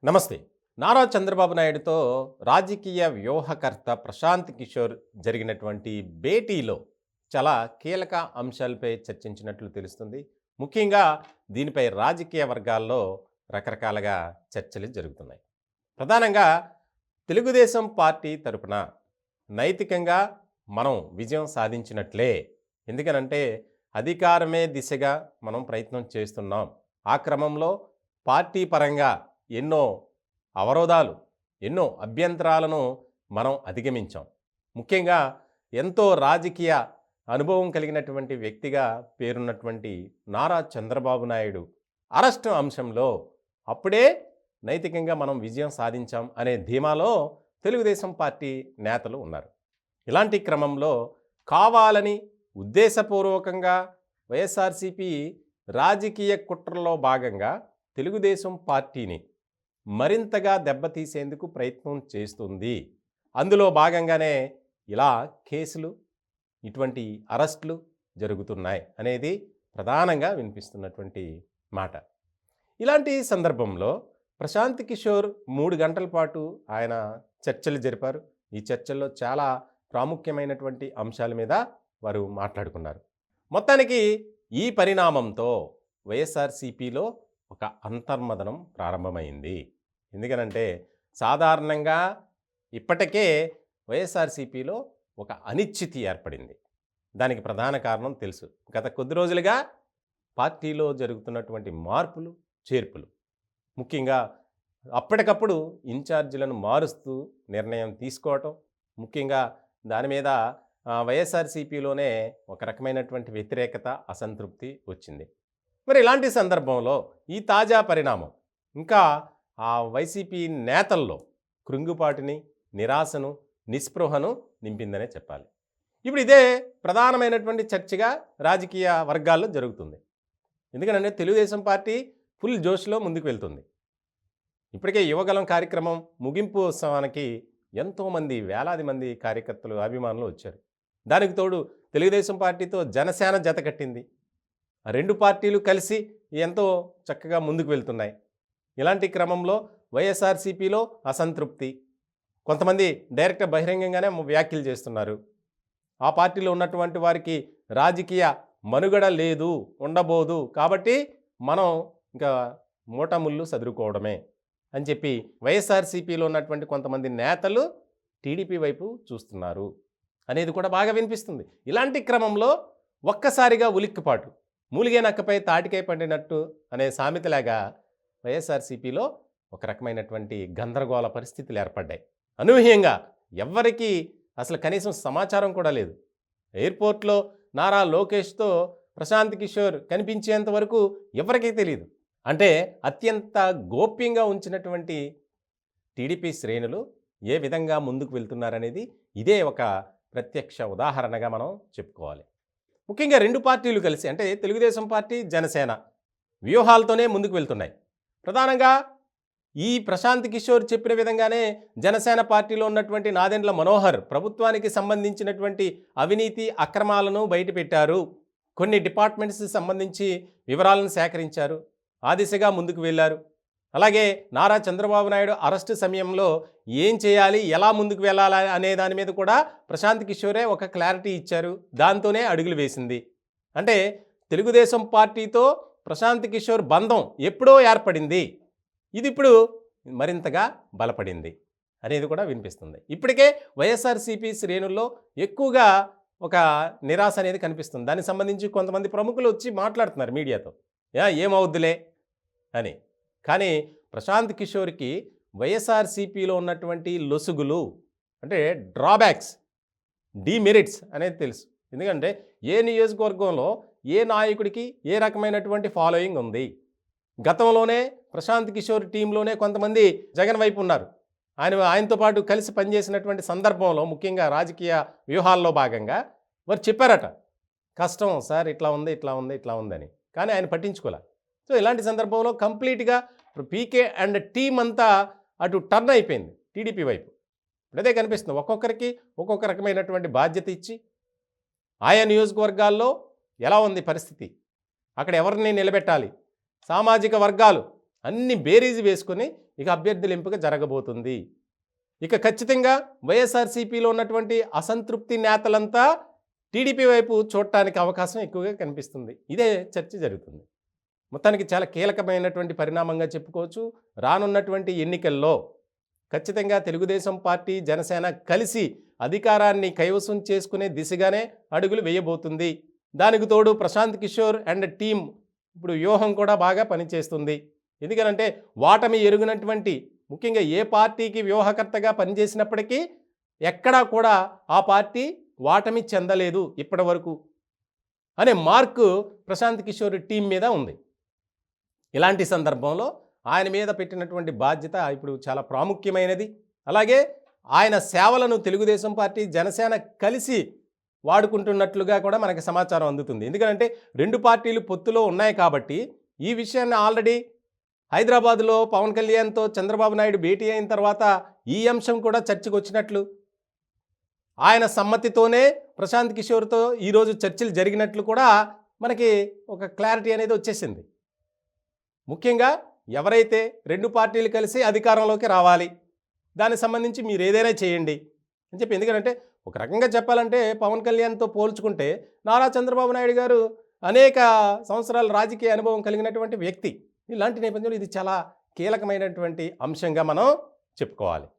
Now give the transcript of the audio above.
నమస్తే. నారా చంద్రబాబు నాయుడుతో రాజకీయ వ్యూహకర్త ప్రశాంత్ కిషోర్ జరిగినటువంటి భేటీలో చాలా కీలక అంశాలపై చర్చించినట్లు తెలుస్తుంది. ముఖ్యంగా దీనిపై రాజకీయ వర్గాల్లో రకరకాలుగా చర్చలు జరుగుతున్నాయి. ప్రధానంగా తెలుగుదేశం పార్టీ తరపున నైతికంగా మనం విజయం సాధించినట్లే. ఎందుకనంటే అధికారమే దిశగా మనం ప్రయత్నం చేస్తున్నాం. ఆ క్రమంలో పార్టీ పరంగా ఎన్నో అవరోధాలు, ఎన్నో అభ్యంతరాలను మనం అధిగమించాం. ముఖ్యంగా ఎంతో రాజకీయ అనుభవం కలిగినటువంటి వ్యక్తిగా పేరున్నటువంటి నారా చంద్రబాబు నాయుడు అరెస్టు అంశంలో అప్పుడే నైతికంగా మనం విజయం సాధించాం అనే ధీమాలో తెలుగుదేశం పార్టీ నేతలు ఉన్నారు. ఇలాంటి క్రమంలో కావాలని ఉద్దేశపూర్వకంగా వైఎస్ఆర్సీపీ రాజకీయ కుట్రలో భాగంగా తెలుగుదేశం పార్టీని మరింతగా దెబ్బతీసేందుకు ప్రయత్నం చేస్తుంది. అందులో భాగంగానే ఇలా కేసులు, ఇటువంటి అరెస్టులు జరుగుతున్నాయి అనేది ప్రధానంగా వినిపిస్తున్నటువంటి మాట. ఇలాంటి సందర్భంలో ప్రశాంత్ కిషోర్ 3 గంటల పాటు ఆయన చర్చలు జరిపారు. ఈ చర్చల్లో చాలా ప్రాముఖ్యమైనటువంటి అంశాల మీద వారు మాట్లాడుకున్నారు. మొత్తానికి ఈ పరిణామంతో వైఎస్ఆర్సీపీలో ఒక అంతర్మదనం ప్రారంభమైంది. ఎందుకనంటే సాధారణంగా ఇప్పటికే వైఎస్ఆర్సీపీలో ఒక అనిశ్చితి ఏర్పడింది. దానికి ప్రధాన కారణం తెలుసు. గత కొద్ది రోజులుగా పార్టీలో జరుగుతున్నటువంటి మార్పులు, చేర్పులు, ముఖ్యంగా అప్పటికప్పుడు ఇన్ఛార్జీలను మారుస్తూ నిర్ణయం తీసుకోవటం, ముఖ్యంగా దాని మీద వైఎస్ఆర్సీపీలోనే ఒక రకమైనటువంటి వ్యతిరేకత, అసంతృప్తి వచ్చింది. మరి ఇలాంటి సందర్భంలో ఈ తాజా పరిణామం ఇంకా ఆ వైసీపీ నేతల్లో కృంగుపాటుని, నిరాశను, నిస్పృహను నింపిందనే చెప్పాలి. ఇప్పుడు ఇదే ప్రధానమైనటువంటి చర్చగా రాజకీయ వర్గాల్లో జరుగుతుంది. ఎందుకంటే తెలుగుదేశం పార్టీ ఫుల్ జోష్లో ముందుకు వెళ్తుంది. ఇప్పటికే యువగలం కార్యక్రమం ముగింపు ఉత్సవానికి ఎంతోమంది, వేలాది మంది కార్యకర్తలు, అభిమానులు వచ్చారు. దానికి తోడు తెలుగుదేశం పార్టీతో జనసేన జత కట్టింది. ఆ 2 పార్టీలు కలిసి ఎంతో చక్కగా ముందుకు వెళ్తున్నాయి. ఇలాంటి క్రమంలో వైఎస్ఆర్సీపీలో అసంతృప్తి, కొంతమంది డైరెక్ట్గా బహిరంగంగానే వ్యాఖ్యలు చేస్తున్నారు. ఆ పార్టీలో ఉన్నటువంటి వారికి రాజకీయ మనుగడ లేదు, ఉండబోదు, కాబట్టి మనం ఇంకా మూటముళ్ళు సదురుకోవడమే అని చెప్పి వైఎస్ఆర్సీపీలో ఉన్నటువంటి కొంతమంది నేతలు టీడీపీ వైపు చూస్తున్నారు అనేది కూడా బాగా వినిపిస్తుంది. ఇలాంటి క్రమంలో ఒక్కసారిగా ఉలిక్కిపాటు, మూలిగే నక్కపై తాటికాయ పడినట్టు అనే సామెతలాగా వైఎస్ఆర్సీపీలో ఒక రకమైనటువంటి గందరగోళ పరిస్థితులు ఏర్పడ్డాయి. అనూహ్యంగా ఎవ్వరికీ అసలు కనీసం సమాచారం కూడా లేదు. ఎయిర్పోర్ట్లో నారా లోకేష్తో ప్రశాంత్ కిషోర్ కనిపించేంత వరకు ఎవరికీ తెలియదు. అంటే అత్యంత గోప్యంగా ఉంచినటువంటి టీడీపీ శ్రేణులు ఏ విధంగా ముందుకు వెళ్తున్నారనేది ఇదే ఒక ప్రత్యక్ష ఉదాహరణగా మనం చెప్పుకోవాలి. ముఖ్యంగా 2 పార్టీలు కలిసి, అంటే తెలుగుదేశం పార్టీ, జనసేన వ్యూహాలతోనే ముందుకు వెళ్తున్నాయి. ప్రధానంగా ఈ ప్రశాంత్ కిషోర్ చెప్పిన విధంగానే జనసేన పార్టీలో ఉన్నటువంటి నాదెండ్ల మనోహర్ ప్రభుత్వానికి సంబంధించినటువంటి అవినీతి, అక్రమాలను బయటపెట్టారు. కొన్ని డిపార్ట్మెంట్స్ సంబంధించి వివరాలను సేకరించారు. ఆ దిశగా ముందుకు వెళ్ళారు. అలాగే నారా చంద్రబాబు నాయుడు అరెస్టు సమయంలో ఏం చేయాలి, ఎలా ముందుకు వెళ్ళాలి అనే దాని మీద కూడా ప్రశాంత్ కిషోరే ఒక క్లారిటీ ఇచ్చారు. దాంతోనే అడుగులు వేసింది. అంటే తెలుగుదేశం పార్టీతో ప్రశాంత్ కిషోర్ బంధం ఎప్పుడో ఏర్పడింది, ఇది ఇప్పుడు మరింతగా బలపడింది అనేది కూడా వినిపిస్తుంది. ఇప్పటికే వైఎస్ఆర్సీపీ శ్రేణుల్లో ఎక్కువగా ఒక నిరాశ అనేది కనిపిస్తుంది. దానికి సంబంధించి కొంతమంది ప్రముఖులు వచ్చి మాట్లాడుతున్నారు మీడియాతో, ఏమవుద్దులే అని. కానీ ప్రశాంత్ కిషోర్కి వైఎస్ఆర్సీపీలో ఉన్నటువంటి లొసుగులు, అంటే డ్రాబ్యాక్స్, డీమెరిట్స్ అనేది తెలుసు. ఎందుకంటే ఏ నియోజకవర్గంలో ఏ నాయకుడికి ఏ రకమైనటువంటి ఫాలోయింగ్ ఉంది. గతంలోనే ప్రశాంత్ కిషోర్ టీంలోనే కొంతమంది జగన్ వైపు ఉన్నారు. ఆయనతో పాటు కలిసి పనిచేసినటువంటి సందర్భంలో, ముఖ్యంగా రాజకీయ వ్యూహాల్లో భాగంగా వారు చెప్పారట, కష్టం సార్, ఇట్లా ఉంది, ఇట్లా ఉంది, ఇట్లా ఉందని. కానీ ఆయన పట్టించుకోలే. సో ఇలాంటి సందర్భంలో కంప్లీట్గా పీకే అండ్ టీమ్ అంతా అటు టర్న్ అయిపోయింది టీడీపీ వైపు. ఇప్పుడదే కనిపిస్తుంది. ఒక్కొక్కరికి ఒక్కొక్క రకమైనటువంటి బాధ్యత ఇచ్చి, ఆయా నియోజకవర్గాల్లో ఎలా ఉంది పరిస్థితి, అక్కడ ఎవరిని నిలబెట్టాలి, సామాజిక వర్గాలు అన్ని బేరీజు వేసుకొని ఇక అభ్యర్థుల ఎంపిక జరగబోతుంది. ఇక ఖచ్చితంగా వైఎస్ఆర్సీపీలో ఉన్నటువంటి అసంతృప్తి నేతలంతా టీడీపీ వైపు చూడటానికి అవకాశం ఎక్కువగా కనిపిస్తుంది. ఇదే చర్చ జరుగుతుంది. మొత్తానికి చాలా కీలకమైనటువంటి పరిణామంగా చెప్పుకోవచ్చు. రానున్నటువంటి ఎన్నికల్లో ఖచ్చితంగా తెలుగుదేశం పార్టీ, జనసేన కలిసి అధికారాన్ని కైవసం చేసుకునే దిశగానే అడుగులు వేయబోతుంది. దానికి తోడు ప్రశాంత్ కిషోర్ అండ్ టీం ఇప్పుడు వ్యూహం కూడా బాగా పనిచేస్తుంది. ఎందుకనంటే వాటమి ఎరుగినటువంటి, ముఖ్యంగా ఏ పార్టీకి వ్యూహకర్తగా పనిచేసినప్పటికీ ఎక్కడా కూడా ఆ పార్టీ వాటమి చెందలేదు ఇప్పటి వరకు అనే మార్కు ప్రశాంత్ కిషోర్ టీం మీద ఉంది. ఇలాంటి సందర్భంలో ఆయన మీద పెట్టినటువంటి బాధ్యత ఇప్పుడు చాలా ప్రాముఖ్యమైనది. అలాగే ఆయన సేవలను తెలుగుదేశం పార్టీ, జనసేన కలిసి వాడుకుంటున్నట్లుగా కూడా మనకి సమాచారం అందుతుంది. ఎందుకంటే రెండు పార్టీలు పొత్తులో ఉన్నాయి కాబట్టి ఈ విషయాన్ని ఆల్రెడీ హైదరాబాదులో పవన్ కళ్యాణ్తో చంద్రబాబు నాయుడు భేటీ అయిన తర్వాత ఈ అంశం కూడా చర్చకు వచ్చినట్లు, ఆయన సమ్మతితోనే ప్రశాంత్ కిషోర్తో ఈరోజు చర్చలు జరిగినట్లు కూడా మనకి ఒక క్లారిటీ అనేది వచ్చేసింది. ముఖ్యంగా ఎవరైతే రెండు పార్టీలు కలిసి అధికారంలోకి రావాలి, దానికి సంబంధించి మీరు ఏదైనా చేయండి అని చెప్పి. ఎందుకంటే ఒక రకంగా చెప్పాలంటే పవన్ కళ్యాణ్తో పోల్చుకుంటే నారా చంద్రబాబు నాయుడు గారు అనేక సంవత్సరాల రాజకీయ అనుభవం కలిగినటువంటి వ్యక్తి. ఇలాంటి నేపథ్యంలో ఇది చాలా కీలకమైనటువంటి అంశంగా మనం చెప్పుకోవాలి.